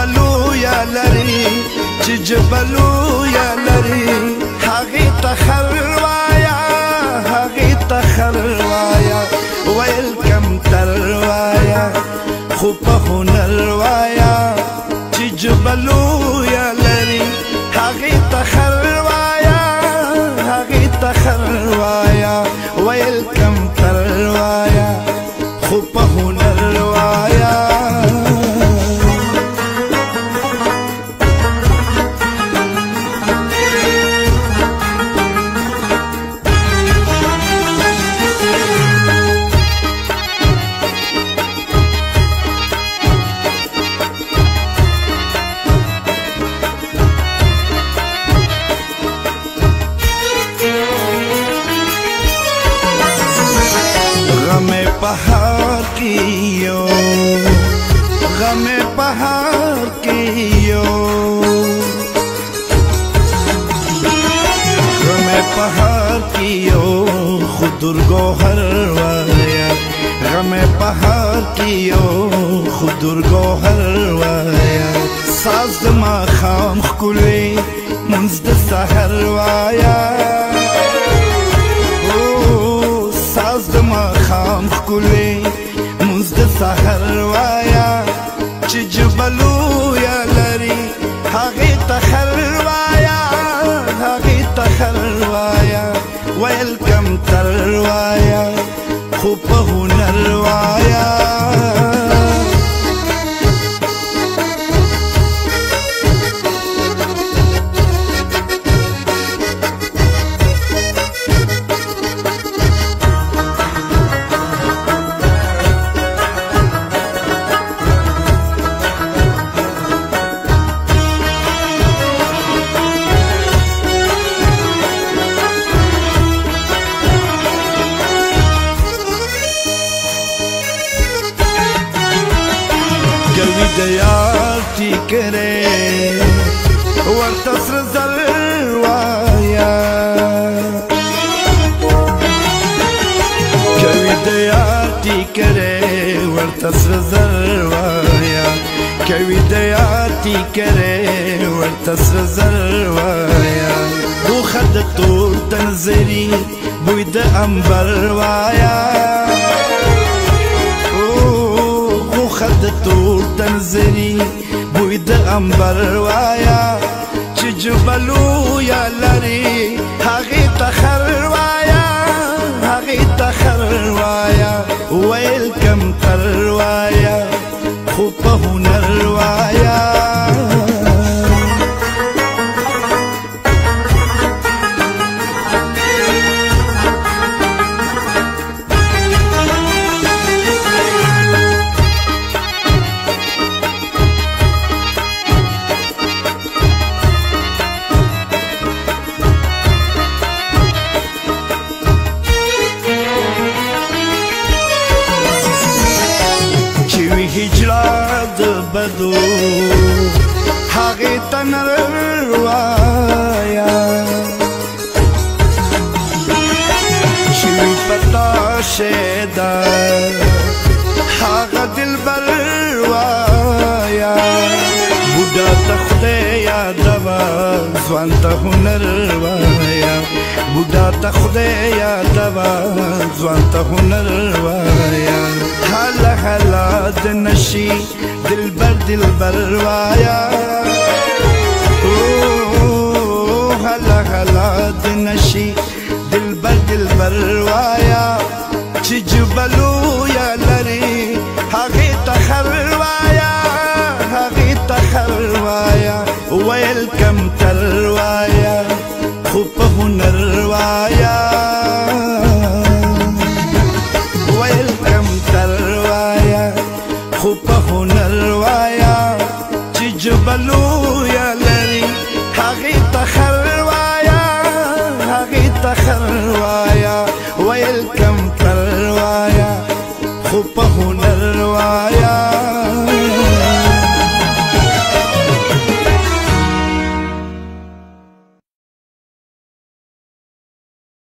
جبلو یا لري چې جبلو یا لري هغې ته خروایا هغې ته خروایا ویل کم تروایا خو په هنر وایا چې جبلو یا لري هغې ته خروایا هغې ته خروایا ویل کم تروایا خو په هنر وایا पहाड़ कियो गमे पहाड़ कियो गमे पहाड़ कियो खुदुर गोहर वाया गमे पहाड़ कियो खुदुर गोहर वाया साज मा खाम खुले मुंजद सहर वाया साज ما خام خکولی مزد سحر وایا چې جبلو یا لري هغې ته خر وایا هغې ته خر وایا ویل کم تر وایا خو په هنر وایا دیار ټیکره ورته سره زر وایا کوي دیار ټیکره ورته سره زر وایا کوي دیار ټیکره ورته سره زر وایا دوخه د تور تنظري بوی د انبر وایا خد تور تنظري بوی د انبر وایا چې جبلو یا لري هغې ته خر وایا هغې ته خر وایا ویل کم تر وایا خو په هنر وایا بدو هغې ته نر وایا چې وي پتا شیدا هغه دلبر وایا بوډا ته خدای یادوه ځوان ته هنر وایا بوډا ته خدای یادوه ځوان ته هنر وایا هله هله د نشي دلبر دلبر وایا هله هله د نشي دلبر دلبر وایا چې جبلو یا لري هغې ته خر وایا هغې ته خر وایا ویل کم تر وایا خو په هنر وایا ویل کم تر وایا خو په هنر وایا چې جبلو یا لري هغې ته خر وایا هغې ته خر وایا ویل کم تر وایا خو په هنر وایا